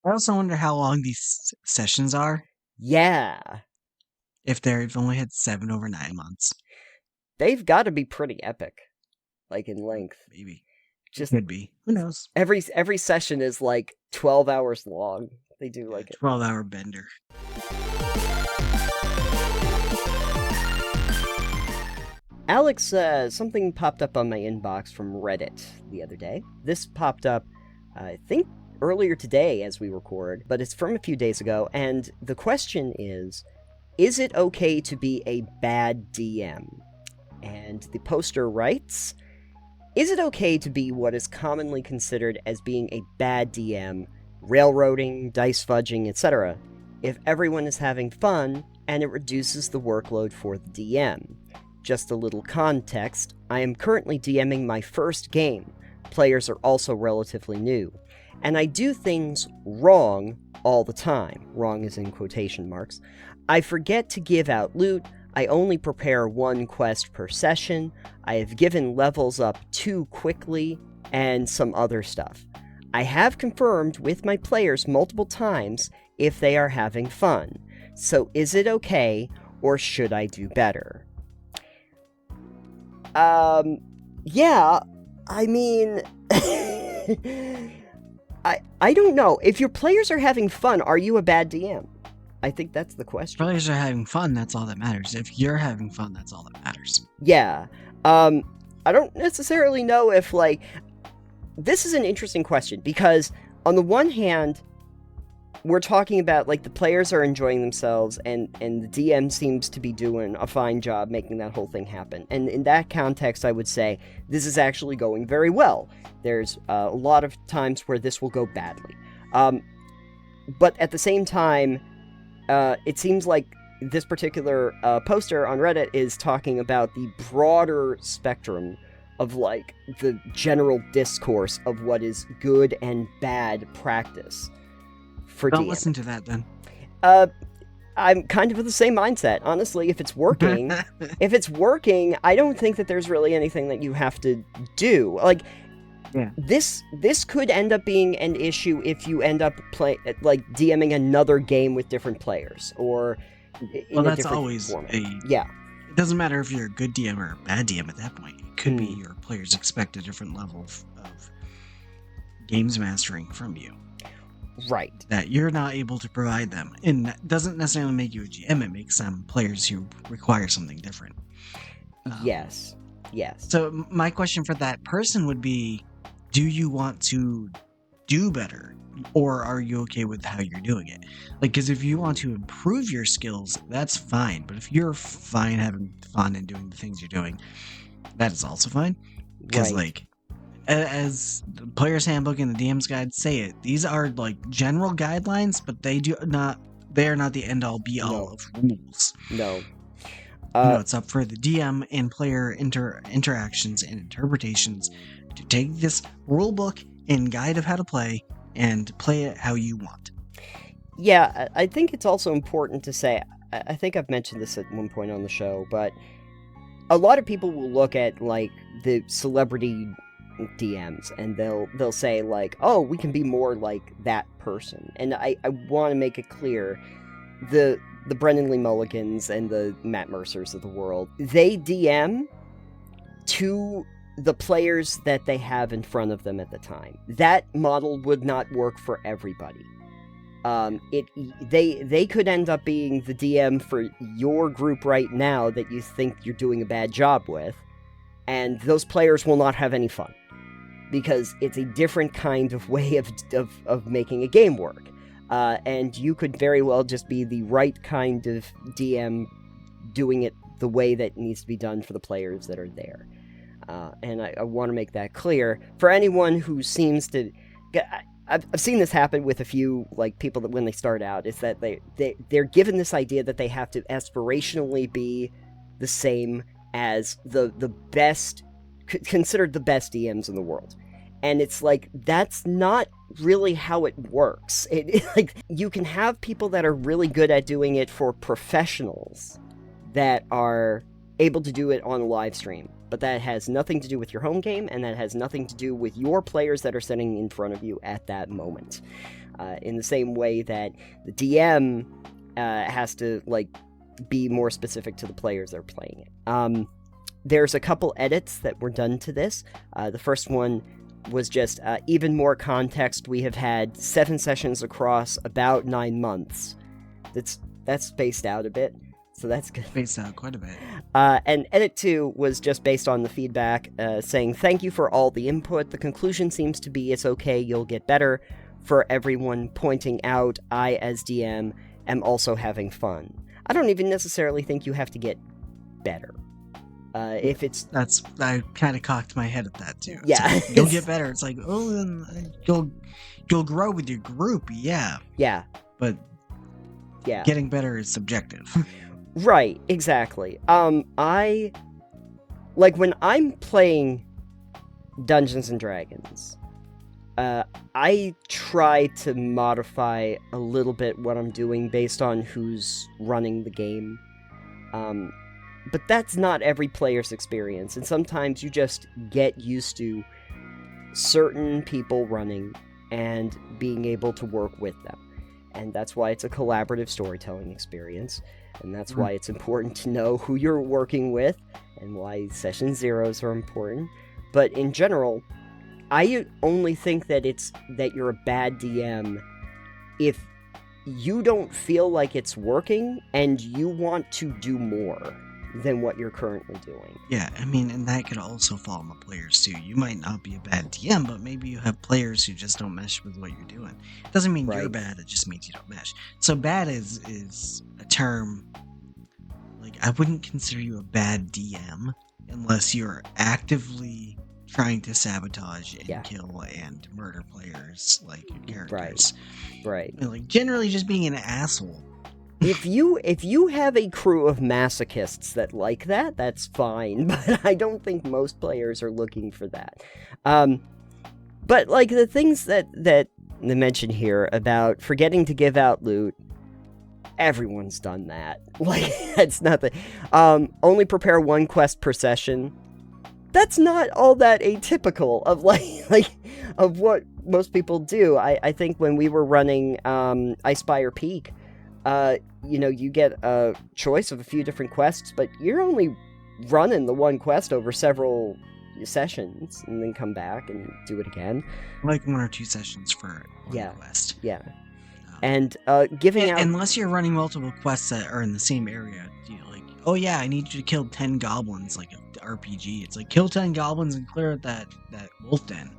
I also wonder how long these sessions are. Yeah. If they've only had 7 over 9 months. They've got to be pretty epic, like in length. Maybe. It Just could be. Who knows? every session is like 12 hours long. They do Yeah, like it. 12-hour bender. Alex says something popped up on my inbox from Reddit the other day. This popped up, I think, earlier today as we record, but it's from a few days ago. And the question is it okay to be a bad DM? And the poster writes, is it okay to be what is commonly considered as being a bad DM, railroading, dice fudging, etc., if everyone is having fun and it reduces the workload for the DM? Just a little context, I am currently DMing my first game. Players are also relatively new. And I do things wrong all the time. Wrong is in quotation marks. I forget to give out loot. I only prepare one quest per session. I have given levels up too quickly, and some other stuff. I have confirmed with my players multiple times if they are having fun. So is it okay, or should I do better? Yeah, I mean, I don't know. If your players are having fun, are you a bad DM? I think that's the question. Players are having fun, that's all that matters. If you're having fun, that's all that matters. Yeah. I don't necessarily know if, like, this is an interesting question, because on the one hand, we're talking about, like, the players are enjoying themselves, and the DM seems to be doing a fine job making that whole thing happen. And in that context, I would say this is actually going very well. There's a lot of times where this will go badly. But at the same time, it seems like this particular poster on Reddit is talking about the broader spectrum of, like, the general discourse of what is good and bad practice for Don't DMing. listen to that then. I'm kind of of the same mindset. Honestly, if it's working, I don't think that there's really anything that you have to do. Like, yeah. This could end up being an issue if you end up DMing another game with different players, or in a different always format. Yeah. It doesn't matter if you're a good DM or a bad DM at that point. It could be your players expect a different level of games mastering from you. Right. That you're not able to provide them. And that doesn't necessarily make you a GM, it makes some players who require something different. Yes. So my question for that person would be, do you want to do better? Or are you okay with how you're doing it? Like, because if you want to improve your skills, that's fine. But if you're fine having fun and doing the things you're doing, that is also fine. Because, like, as the Player's Handbook and the DM's Guide say it, these are, like, general guidelines, but they are not the end-all be-all of rules. No. It's up for the DM and player interactions and interpretations to take this rule book and guide of how to play and play it how you want. Yeah, I think it's also important to say, I think I've mentioned this at one point on the show, but a lot of people will look at, like, the celebrity DMs, and they'll say, like, oh, we can be more like that person. And I want to make it clear, the Brendan Lee Mulligans and the Matt Mercers of the world, they DM to the players that they have in front of them at the time. That model would not work for everybody. They could end up being the DM for your group right now that you think you're doing a bad job with, and those players will not have any fun, because it's a different kind of way of making a game work. And you could very well just be the right kind of DM doing it the way that needs to be done for the players that are there. And I want to make that clear for anyone who seems to... I've seen this happen with a few, like, people that when they start out, is that they're given this idea that they have to aspirationally be the same as the best, considered the best DMs in the world. And it's like, that's not really how it works. Like, you can have people that are really good at doing it for professionals that are able to do it on a live stream, but that has nothing to do with your home game, and that has nothing to do with your players that are sitting in front of you at that moment. in the same way that the DM has to, like, be more specific to the players that are playing it. There's a couple edits that were done to this. The first one was just even more context. We have had 7 sessions across about 9 months. That's spaced out a bit, so that's good. Spaced out quite a bit. And edit 2 was just based on the feedback, saying, thank you for all the input. The conclusion seems to be it's okay, you'll get better. For everyone pointing out, I, as DM, am also having fun. I don't even necessarily think you have to get better. If it's... I kind of cocked my head at that, too. Yeah. Like, you'll get better. It's like, oh, then you'll grow with your group, yeah. Yeah. But yeah, getting better is subjective. Right, exactly. Like, when I'm playing Dungeons and Dragons, I try to modify a little bit what I'm doing based on who's running the game. But that's not every player's experience, and sometimes you just get used to certain people running and being able to work with them. And that's why it's a collaborative storytelling experience, and that's why it's important to know who you're working with, and why session zeros are important. But in general, I only think that that you're a bad DM if you don't feel like it's working and you want to do more than what you're currently doing. Yeah, I mean, and that could also fall on the players too. You might not be a bad DM, but maybe you have players who just don't mesh with what you're doing. It doesn't mean you're bad, it just means you don't mesh. So bad is a term, like, I wouldn't consider you a bad DM unless you're actively trying to sabotage and kill and murder players, like your characters. Right. You know, like, generally just being an asshole. If you have a crew of masochists that like that, that's fine, but I don't think most players are looking for that. But, like, the things that they mention here about forgetting to give out loot, everyone's done that. Like, that's nothing. Only prepare 1 quest per session. That's not all that atypical of, like of what most people do. I think when we were running Icefire Peak, you get a choice of a few different quests, but you're only running the 1 quest over several sessions, and then come back and do it again. Like 1 or 2 sessions for one quest. Yeah. And giving out... Unless you're running multiple quests that are in the same area, you know, like, oh yeah, I need you to kill 10 goblins, like an RPG. It's like, kill 10 goblins and clear out that wolf den.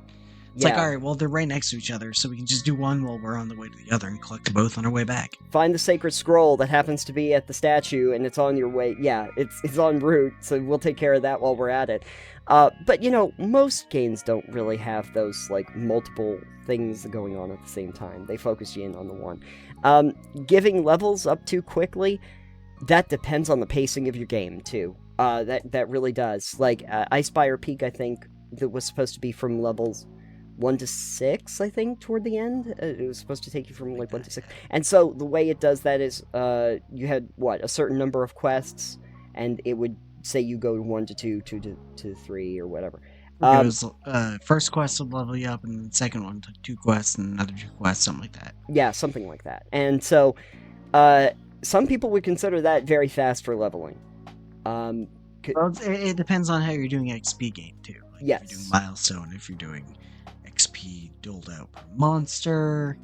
It's like, alright, well, they're right next to each other, so we can just do one while we're on the way to the other and collect both on our way back. Find the sacred scroll that happens to be at the statue, and it's on your way. Yeah, it's en route, so we'll take care of that while we're at it. But, most games don't really have those, like, multiple things going on at the same time. They focus you in on the one. Giving levels up too quickly, that depends on the pacing of your game, too. That really does. Like, Icefire Peak, I think, that was supposed to be from levels 1 to 6, I think, toward the end. It was supposed to take you from, like, 1 to 6. And so the way it does that is, you had, a certain number of quests, and it would say you go 1 to 2, 2 to 3, or whatever. It was, first quest would level you up, and then the second one took 2 quests, and another 2 quests, something like that. Yeah, something like that. And so, some people would consider that very fast for leveling. Well, it depends on how you're doing XP game, too. Like, if you're doing milestone, if you're doing XP doled out per monster.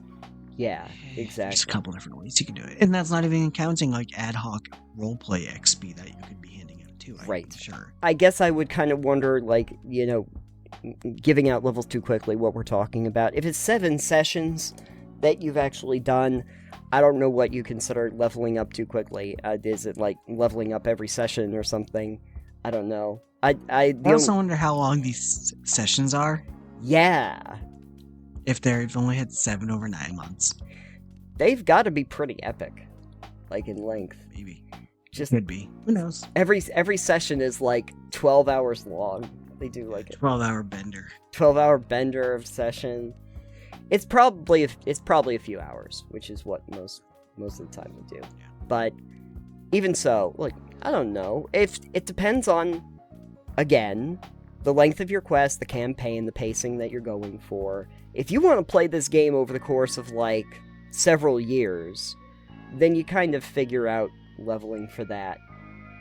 Yeah, exactly. There's a couple different ways you can do it. And that's not even counting, like, ad hoc roleplay XP that you could be handing out, too. Right. Sure. I guess I would kind of wonder, like, giving out levels too quickly, what we're talking about. If it's 7 sessions that you've actually done, I don't know what you consider leveling up too quickly. Is it, like, leveling up every session or something? I don't know. I also wonder how long these sessions are. Yeah. If they've only had 7 over 9 months. They've got to be pretty epic. Like, in length. Maybe. Just could be. Who knows? Every session is, like, 12 hours long. They do, like, a 12-hour bender. 12-hour bender of session. It's probably a few hours, which is what most of the time we do. Yeah. But even so, like, I don't know. If it depends on, again, the length of your quest, the campaign, the pacing that you're going for, If you want to play this game over the course of, like, several years, then you kind of figure out leveling for that,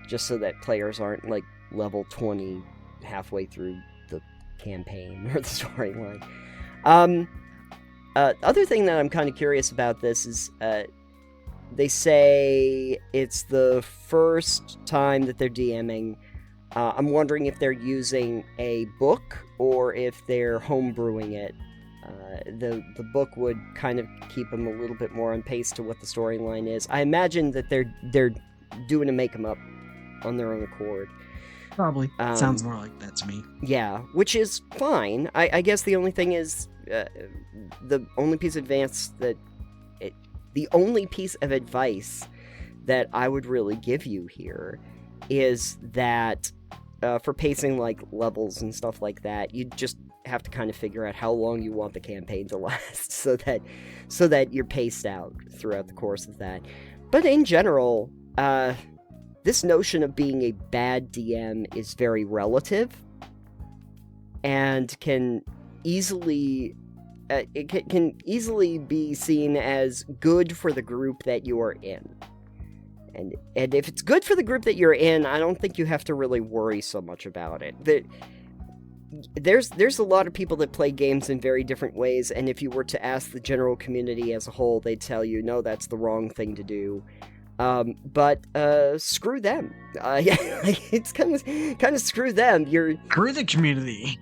just so that players aren't, like, level 20 halfway through the campaign or the storyline. Other thing that I'm kind of curious about this is, they say it's the first time that they're DMing. I'm wondering if they're using a book or if they're homebrewing it. The book would kind of keep them a little bit more on pace to what the storyline is. I imagine that they're doing a make 'em up on their own accord. Probably. Sounds more like that to me. Yeah, which is fine. I guess the only thing is, the only piece of advice that I would really give you here is that for pacing like levels and stuff like that, you just have to kind of figure out how long you want the campaign to last so that you're paced out throughout the course of that. But in general, this notion of being a bad DM is very relative and can easily can easily be seen as good for the group that you are in. And if it's good for the group that you're in, I don't think you have to really worry so much about it. There's a lot of people that play games in very different ways, and if you were to ask the general community as a whole, they'd tell you, no, that's the wrong thing to do. But screw them. It's kind of screw them. Screw the community.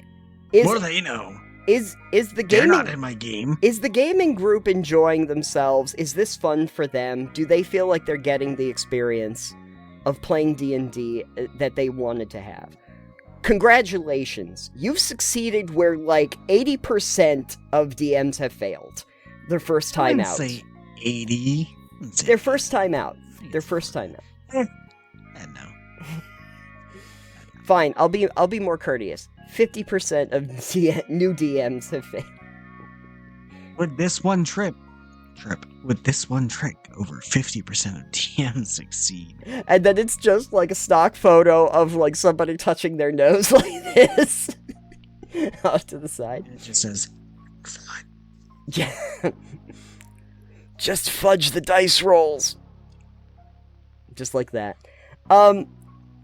What do they know? Is the gaming... They're not in my game. Is the gaming group enjoying themselves? Is this fun for them? Do they feel like they're getting the experience of playing D&D that they wanted to have? Congratulations. You've succeeded where, like, 80% of DMs have failed their first time out. Say 80. Their first time out. Their first time out. No. Fine, I'll be more courteous. 50% of new DMs have failed. With this one trick, over 50% of DMs succeed. And then it's just like a stock photo of like somebody touching their nose like this off to the side. And it just says, yeah. Just fudge the dice rolls. Just like that.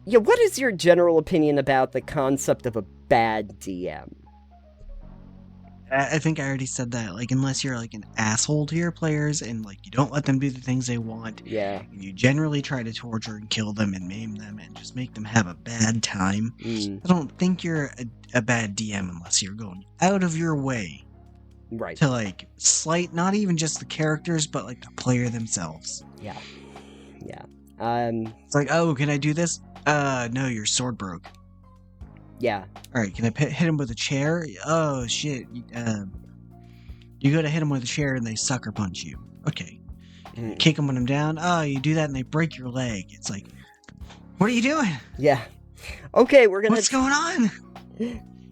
Yeah, what is your general opinion about the concept of a bad DM? I think I already said that. Like, unless you're like an asshole to your players and like you don't let them do the things they want, yeah, and you generally try to torture and kill them and maim them and just make them have a bad time, I don't think you're a bad DM unless you're going out of your way, right, to like slight not even just the characters but like the player themselves. Yeah. It's like, oh, can I do this? No, your sword broke. Yeah. Alright, can I hit him with a chair? Oh, shit. You go to hit him with a chair and they sucker punch you. Okay. Kick him when I'm down. Oh, you do that and they break your leg. It's like, what are you doing? Yeah. Okay, we're gonna... What's going on?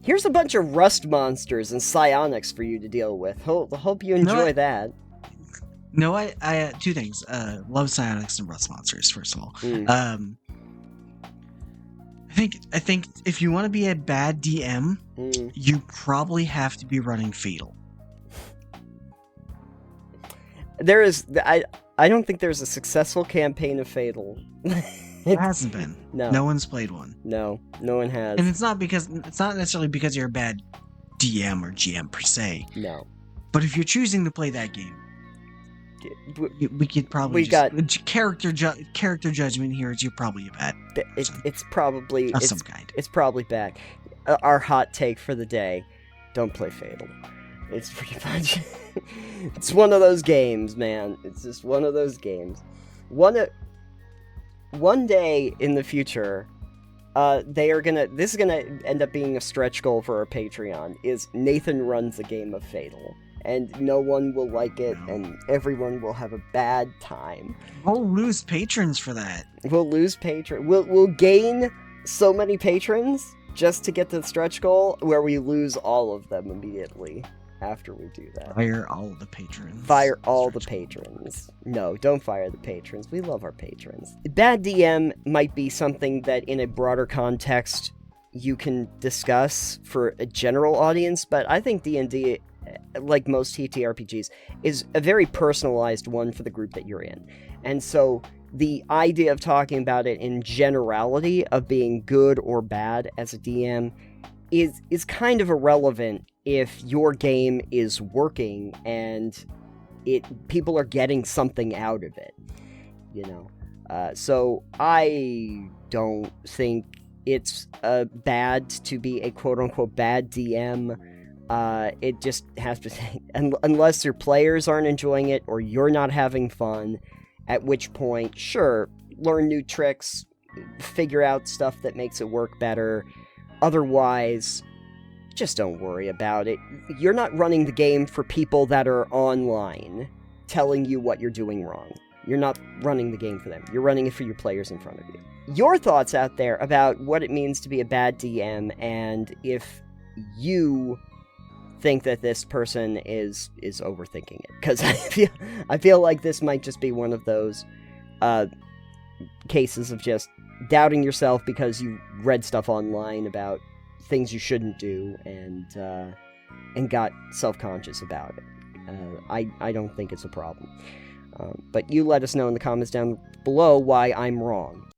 Here's a bunch of rust monsters and psionics for you to deal with. Hope you enjoy that. No, I two things. Love psionics and rust monsters, first of all. I think if you want to be a bad DM, you probably have to be running Fatal. There is... I don't think there's a successful campaign of Fatal. It hasn't been. No one's played one. No one has. And it's not necessarily because you're a bad DM or GM per se. No. But if you're choosing to play that game, we could probably character judgment here is you're probably a bad person. It's probably of some kind. It's probably bad. Our hot take for the day: don't play Fatal. It's pretty much it's one of those games, man. It's just one of those games. One day in the future, this is gonna end up being a stretch goal for our Patreon. Is Nathan runs a game of Fatal. And no one will like it, and everyone will have a bad time. We'll lose patrons for that. We'll lose patrons. We'll gain so many patrons just to get to the stretch goal, where we lose all of them immediately after we do that. Fire all the patrons. Fire all the patrons. No, don't fire the patrons. We love our patrons. Bad DM might be something that, in a broader context, you can discuss for a general audience, but I think D&D like most TTRPGs, is a very personalized one for the group that you're in. And so the idea of talking about it in generality of being good or bad as a DM is kind of irrelevant if your game is working and people are getting something out of it, you know. So I don't think it's bad to be a quote-unquote bad DM. It just has to say, unless your players aren't enjoying it or you're not having fun, at which point, sure, learn new tricks, figure out stuff that makes it work better. Otherwise, just don't worry about it. You're not running the game for people that are online telling you what you're doing wrong. You're not running the game for them. You're running it for your players in front of you. Your thoughts out there about what it means to be a bad DM, and if you think that this person is overthinking it, because I feel like this might just be one of those cases of just doubting yourself because you read stuff online about things you shouldn't do and got self-conscious about it. I don't think it's a problem. But you let us know in the comments down below why I'm wrong.